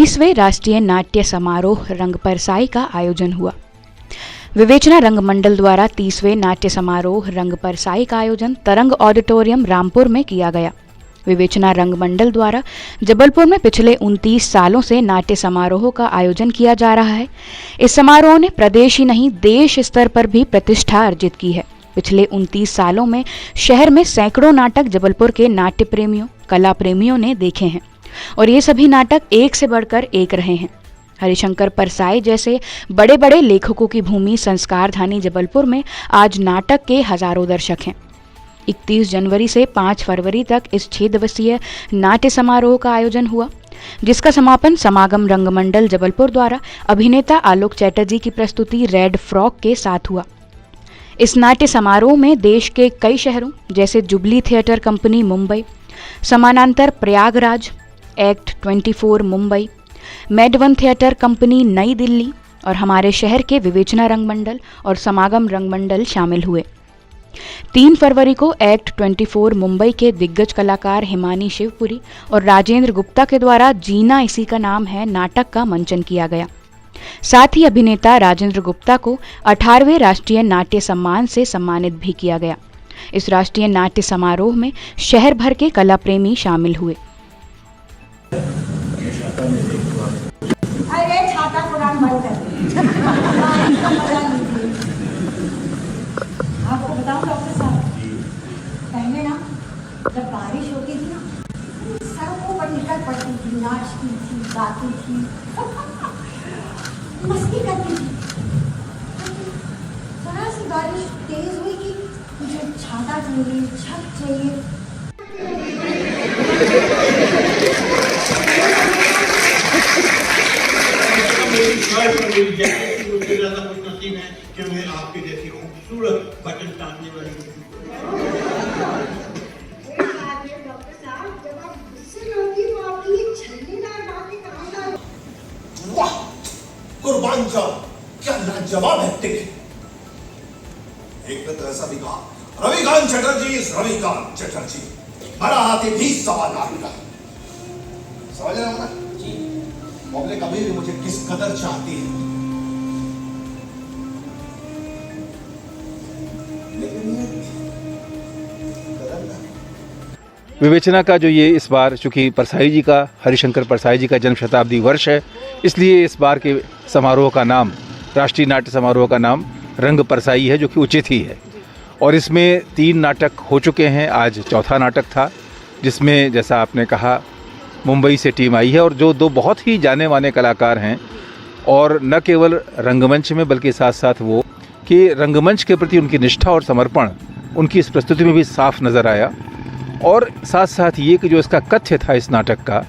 30वें राष्ट्रीय नाट्य समारोह रंग परसाई का आयोजन हुआ। विवेचना रंगमंडल द्वारा 30वें नाट्य समारोह रंग परसाई का आयोजन तरंग ऑडिटोरियम रामपुर में किया गया। विवेचना रंगमंडल द्वारा जबलपुर में पिछले 29 सालों से नाट्य समारोह का आयोजन किया जा रहा है। इस समारोह ने प्रदेश ही नहीं देश स्तर पर भी प्रतिष्ठा अर्जित की है। पिछले 29 सालों में शहर में सैकड़ों नाटक जबलपुर के नाट्य प्रेमियों, कला प्रेमियों ने देखे हैं और ये सभी नाटक एक से बढ़कर एक रहे हैं। हरिशंकर परसाई जैसे बड़े बड़े लेखकों की भूमि संस्कारधानी जबलपुर में आज नाटक के हजारों दर्शक हैं। 31 जनवरी से 5 फरवरी तक इस 6 दिवसीय नाट्य समारोह का आयोजन हुआ, जिसका समापन समागम रंगमंडल जबलपुर द्वारा अभिनेता आलोक चैटर्जी की प्रस्तुति रेड फ्रॉक के साथ हुआ। इस नाट्य समारोह में देश के कई शहरों जैसे जुबली थिएटर कंपनी मुंबई, समानांतर प्रयागराज, एक्ट 24 मुंबई, मेड1 थिएटर कंपनी नई दिल्ली और हमारे शहर के विवेचना रंगमंडल और समागम रंगमंडल शामिल हुए। 3 फरवरी को एक्ट 24 मुंबई के दिग्गज कलाकार हिमानी शिवपुरी और राजेंद्र गुप्ता के द्वारा जीना इसी का नाम है नाटक का मंचन किया गया। साथ ही अभिनेता राजेंद्र गुप्ता को 18वें राष्ट्रीय नाट्य सम्मान से सम्मानित भी किया गया। इस राष्ट्रीय नाट्य समारोह में शहर भर के कला प्रेमी शामिल हुए। अरे छाता पुराण बंद कर आपको बताऊं डॉक्टर साहब, पहले ना जब बारिश होती थी ना सड़कों पर निकल पड़ती थी, नाचती थी, गाती थी, मस्ती करती थी। जरा सी बारिश तेज हुई कि मुझे छाता चाहिए, छत चाहिए। मुझे ज्यादा खुशनसीब है कि मैं आपके जैसी खूबसूरत बटन टांगने वाली हूँ। डॉक्टर साहब, जब आप गुस्से में होती तो आपकी ये छल्लेदार बातें कहाँ से आई? वाह, कुर्बान जाओ, क्या लाजवाब एक्टिंग है। एक ने तो ऐसा भी कहा, रविकांत चटर्जी इज रविकांत चटर्जी, बड़ा हाथी भी सवा लाख का। समझ रहे हो ना जी? पब्लिक अभी भी मुझे किस कदर चाहती है, लेकिन ये कदर ना। विवेचना का जो ये इस बार चूँकि परसाई जी का, हरिशंकर परसाई जी का जन्म शताब्दी वर्ष है, इसलिए इस बार के समारोह का नाम, राष्ट्रीय नाट्य समारोह का नाम रंग परसाई है, जो कि उचित ही है। और इसमें 3 नाटक हो चुके हैं, आज चौथा नाटक था, जिसमें जैसा आपने कहा मुंबई से टीम आई है और जो 2 बहुत ही जाने माने कलाकार हैं, और न केवल रंगमंच में बल्कि साथ साथ वो कि रंगमंच के प्रति उनकी निष्ठा और समर्पण उनकी इस प्रस्तुति में भी साफ नज़र आया। और साथ साथ ये कि जो इसका कथ्य था इस नाटक का,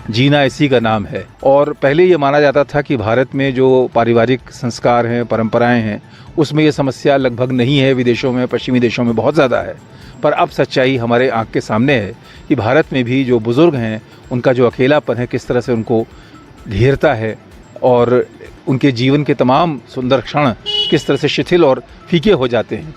जीना इसी का नाम है। और पहले ये माना जाता था कि भारत में जो पारिवारिक संस्कार हैं, परंपराएं हैं, उसमें ये समस्या लगभग नहीं है। विदेशों में, पश्चिमी देशों में बहुत ज़्यादा है। पर अब सच्चाई हमारे आँख के सामने है कि भारत में भी जो बुज़ुर्ग हैं, उनका जो अकेलापन है किस तरह से उनको घेरता है और उनके जीवन के तमाम सुंदर क्षण किस तरह से शिथिल और फीके हो जाते हैं।